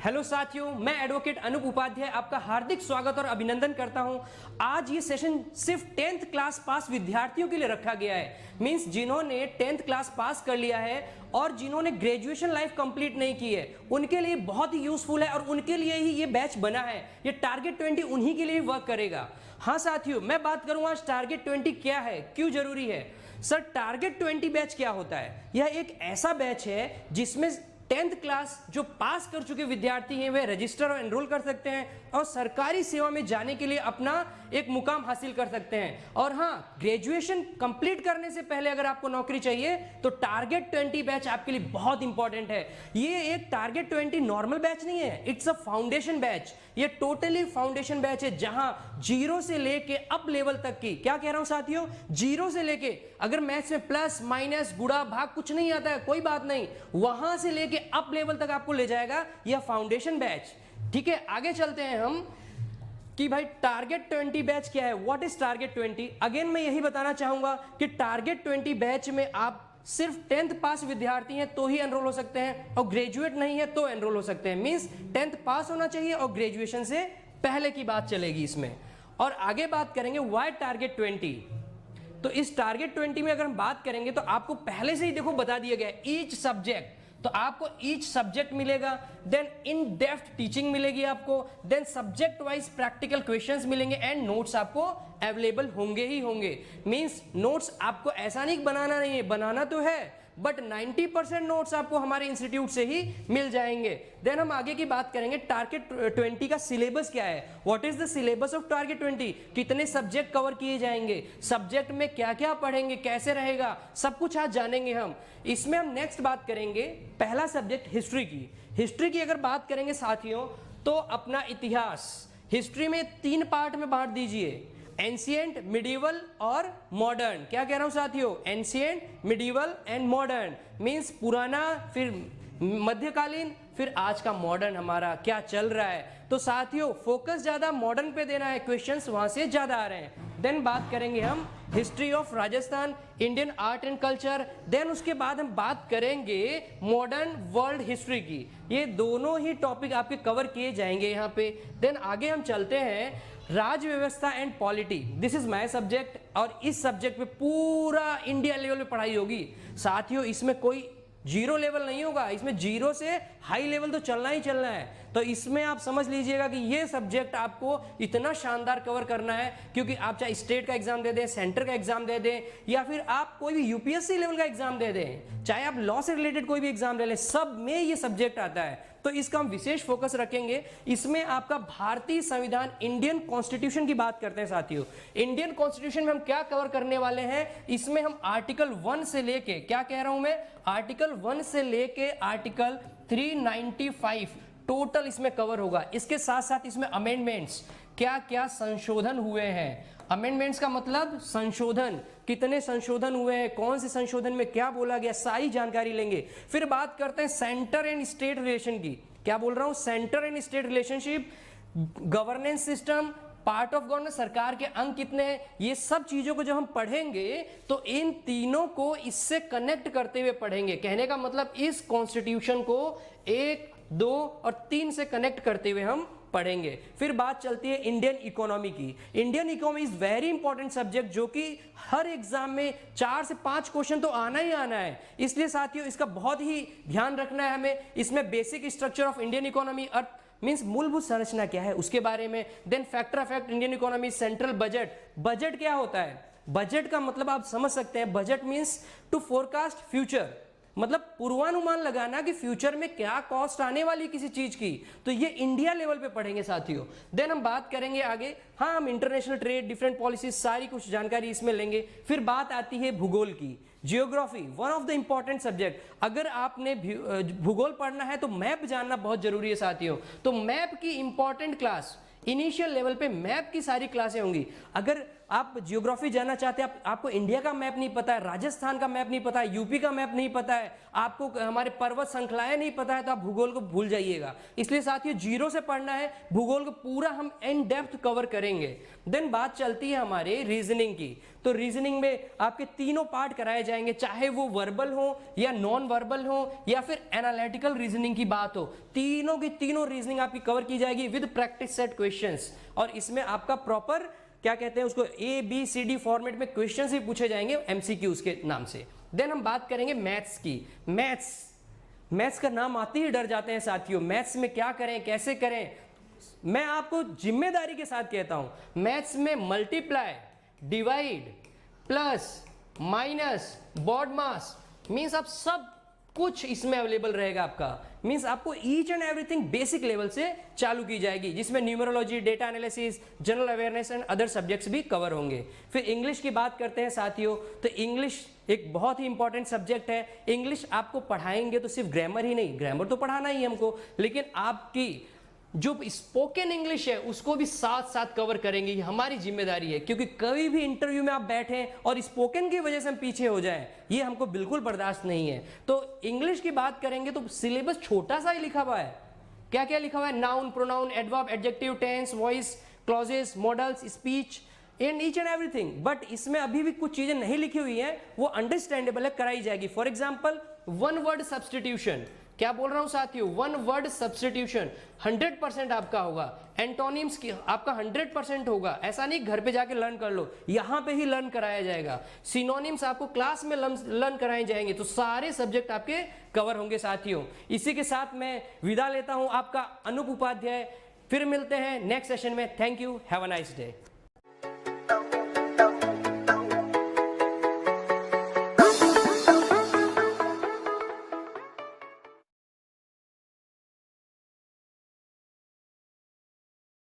Hello साथियों, मैं advocate Anoop Upadhyay आपका हार्दिक स्वागत और अभिनंदन करता हूं। आज ये सेशन सिर्फ 10th क्लास पास विद्यार्थियों के लिए रखा गया है। मींस जिन्होंने 10th क्लास पास कर लिया है और जिन्होंने ग्रेजुएशन लाइफ कंप्लीट नहीं की है, उनके लिए बहुत ही यूजफुल है और उनके लिए ही ये बैच बना है। ये टारगेट 20 उन्हीं के लिए वर्क करेगा। हाँ साथियों, मैं बात करूंगा आज टारगेट 20 क्या है, क्यों जरूरी है। सर, टारगेट 20 बैच क्या होता है? यह एक ऐसा बैच है जिसमें 10th क्लास जो पास कर चुके विद्यार्थी हैं वे रजिस्टर और एनरोल कर सकते हैं और सरकारी सेवा में जाने के लिए अपना एक मुकाम हासिल कर सकते हैं। और हाँ, ग्रेजुएशन कंप्लीट करने से पहले अगर आपको नौकरी चाहिए तो टारगेट 20 बैच आपके लिए बहुत इंपॉर्टेंट है। ये एक टारगेट 20 नॉर्मल बैच नहीं है, इट्स अ फाउंडेशन बैच। ये टोटली फाउंडेशन बैच है जहां जीरो से लेके अप लेवल तक की, क्या कह रहा हूं साथियों, जीरो से लेके, अगर मैथ्स में प्लस माइनस गुणा भाग कुछ नहीं आता है कोई बात नहीं, वहां से लेके अप लेवल तक आपको ले जाएगा यह फाउंडेशन बैच। ठीक है, आगे चलते हैं हम कि भाई टारगेट 20 बैच क्या है, व्हाट इज टारगेट 20। अगेन मैं यही बताना चाहूंगा कि टारगेट 20 बैच में आप सिर्फ 10th पास विद्यार्थी हैं तो ही एनरोल हो सकते हैं और ग्रेजुएट नहीं है तो एनरोल हो सकते हैं। मींस 10th पास होना चाहिए और ग्रेजुएशन से पहले की बात चलेगी इसमें। और आगे बात करेंगे व्हाई टारगेट 20। तो इस टारगेट 20 में अगर हम बात करेंगे तो आपको पहले से ही देखो बता दिया गया है ईच सब्जेक्ट, तो आपको ईच सब्जेक्ट मिलेगा, देन इन डेप्थ टीचिंग मिलेगी आपको, then subject wise practical questions मिलेंगे एंड नोट्स आपको अवेलेबल होंगे ही होंगे। मींस नोट्स आपको ऐसा नहीं बनाना नहीं है, बनाना तो है बट 90% नोट्स आपको हमारे इंस्टीट्यूट से ही मिल जाएंगे। देन हम आगे की बात करेंगे टारगेट 20 का सिलेबस क्या है, what is the syllabus of target 20, कितने सब्जेक्ट कवर किए जाएंगे, सब्जेक्ट में क्या क्या पढ़ेंगे, कैसे रहेगा, सब कुछ आज जानेंगे हम। इसमें हम नेक्स्ट बात करेंगे पहला सब्जेक्ट हिस्ट्री की। हिस्ट्री की अगर बात करेंगे साथियों तो अपना इतिहास हिस्ट्री में 3 पार्ट में बांट दीजिए, एंशिएंट, मिडिवल और मॉडर्न। क्या कह रहा हूं साथियों, ancient, medieval and modern. Means पुराना, फिर मध्यकालीन, फिर आज का मॉडर्न हमारा क्या चल रहा है। तो साथियों फोकस ज्यादा मॉडर्न पे देना है, क्वेश्चंस वहां से ज्यादा आ रहे हैं। देन बात करेंगे हम history of Rajasthan, Indian art and culture. Then उसके बाद हम बात करेंगे मॉडर्न वर्ल्ड हिस्ट्री की। ये दोनों ही टॉपिक आपके कवर किए जाएंगे यहाँ पे। देन आगे हम चलते हैं राज व्यवस्था and polity, this is my subject और इस सब्जेक्ट पे पूरा इंडिया लेवल पे पढ़ाई होगी साथियों। इसमें कोई जीरो लेवल नहीं होगा, इसमें जीरो से हाई लेवल तो चलना ही चलना है। तो इसमें आप समझ लीजिएगा कि ये सब्जेक्ट आपको इतना शानदार कवर करना है, क्योंकि आप चाहे स्टेट का एग्जाम दे दें, सेंटर का एग्जाम दे दें, या फिर आप कोई भी यूपीएससी लेवल का एग्जाम दे दें, चाहे आप लॉ से रिलेटेड कोई भी एग्जाम ले लें, सब में ये सब्जेक्ट आता है। तो इसका हम विशेष फोकस रखेंगे। इसमें आपका भारतीय संविधान, इंडियन कॉन्स्टिट्यूशन की बात करते हैं साथियों। इंडियन कॉन्स्टिट्यूशन में हम क्या कवर करने वाले हैं, इसमें हम आर्टिकल 1 से लेके, क्या कह रहा हूं मैं, आर्टिकल 1 से लेके आर्टिकल 395 टोटल इसमें कवर होगा। इसके साथ साथ इसमें अमेंडमेंट्स, क्या क्या संशोधन हुए हैं। अमेंडमेंट्स का मतलब संशोधन, कितने संशोधन हुए हैं, कौन से संशोधन में क्या बोला गया, सारी जानकारी लेंगे। फिर बात करते हैं सेंटर एंड स्टेट रिलेशन की। क्या बोल रहा हूं, centre and state relationship, governance system, part of government, सरकार के अंग कितने हैं, ये सब चीजों को जब हम पढ़ेंगे तो इन तीनों को इससे कनेक्ट करते हुए पढ़ेंगे। कहने का मतलब इस कॉन्स्टिट्यूशन को 1, 2 और 3 से कनेक्ट करते हुए हम पढ़ेंगे। फिर बात चलती है इंडियन इकोनॉमी की। Indian economy is very important subject, जो कि हर एग्जाम में 4 से 5 क्वेश्चन तो आना ही आना है। इसलिए साथियों इसका बहुत ही ध्यान रखना है हमें। इसमें basic structure of Indian economy, अर्थ मींस मूलभूत संरचना क्या है उसके बारे में। Then factor affect Indian economy, central budget. Budget क्या होता है, बजट का मतलब आप समझ सकते हैं, budget means to forecast future, मतलब पूर्वानुमान लगाना कि फ्यूचर में क्या कॉस्ट आने वाली किसी चीज की। तो ये इंडिया लेवल पे पढ़ेंगे साथियों। देन हम बात करेंगे आगे, हाँ हम इंटरनेशनल ट्रेड, डिफरेंट पॉलिसीज, सारी कुछ जानकारी इसमें लेंगे। फिर बात आती है भूगोल की, geography, one of the important subject. अगर आपने भूगोल पढ़ना है तो मैप जानना बहुत जरूरी है साथियों। तो मैप की इंपॉर्टेंट क्लास, इनिशियल लेवल पे मैप की सारी क्लासें होंगी। अगर आप जियोग्राफी जानना चाहते हैं, आपको इंडिया का मैप नहीं पता है, राजस्थान का मैप नहीं पता है, यूपी का मैप नहीं पता है, आपको हमारे पर्वत श्रृंखलाएं नहीं पता है, तो आप भूगोल को भूल जाइएगा। इसलिए साथियों जीरो से पढ़ना है, भूगोल को पूरा हम इन डेप्थ कवर करेंगे। देन बात चलती है हमारे रीजनिंग की। तो रीजनिंग में आपके तीनों पार्ट कराए जाएंगे, चाहे वो वर्बल हो या नॉन वर्बल हो या फिर एनालिटिकल रीजनिंग की बात हो, तीनों की तीनों रीजनिंग आपकी कवर की जाएगी विद प्रैक्टिस सेट क्वेश्चंस। और इसमें आपका प्रॉपर क्या कहते हैं उसको, ABCD फॉर्मेट में क्वेश्चंस ही पूछे जाएंगे MCQs के नाम से। देन हम बात करेंगे मैथ्स की। मैथ्स का नाम आते ही डर जाते हैं साथियों, मैथ्स में क्या करें कैसे करें। मैं आपको जिम्मेदारी के साथ कहता हूं, मैथ्स में multiply, divide, plus, minus, BODMAS means आप सब कुछ इसमें अवेलेबल रहेगा आपका। मीन्स आपको each and everything basic level से चालू की जाएगी, जिसमें numerology, data analysis, general awareness and other subjects भी कवर होंगे। फिर इंग्लिश की बात करते हैं साथियों, तो इंग्लिश एक बहुत ही इंपॉर्टेंट सब्जेक्ट है। इंग्लिश आपको पढ़ाएंगे तो सिर्फ ग्रामर ही नहीं, ग्रामर तो पढ़ाना ही हमको, लेकिन आपकी जो स्पोकन इंग्लिश है उसको भी साथ साथ कवर करेंगे, ये हमारी जिम्मेदारी है। क्योंकि कभी भी इंटरव्यू में आप बैठे और स्पोकन की वजह से हम पीछे हो जाएं, ये हमको बिल्कुल बर्दाश्त नहीं है। तो इंग्लिश की बात करेंगे तो सिलेबस छोटा सा ही लिखा हुआ है। क्या क्या लिखा हुआ है? Noun, pronoun, adverb, adjective, tense, voice, clauses, models, speech and each and everything. But इसमें अभी भी कुछ चीजें नहीं लिखी हुई हैं, वो अंडरस्टैंडेबल है, कराई जाएगी। For example one word substitution, क्या बोल रहा हूं साथियों, वन वर्ड सब्सटीट्यूशन 100% आपका होगा। एंटोनिम्स की आपका 100% होगा, ऐसा नहीं घर पे जाके लर्न कर लो, यहां पे ही लर्न कराया जाएगा। सिनोनिम्स आपको क्लास में लर्न कराए जाएंगे। तो सारे सब्जेक्ट आपके कवर होंगे साथियों। इसी के साथ मैं विदा लेता हूं, आपका अनूप उपाध्याय। फिर मिलते हैं नेक्स्ट सेशन में। Thank you, have a nice day.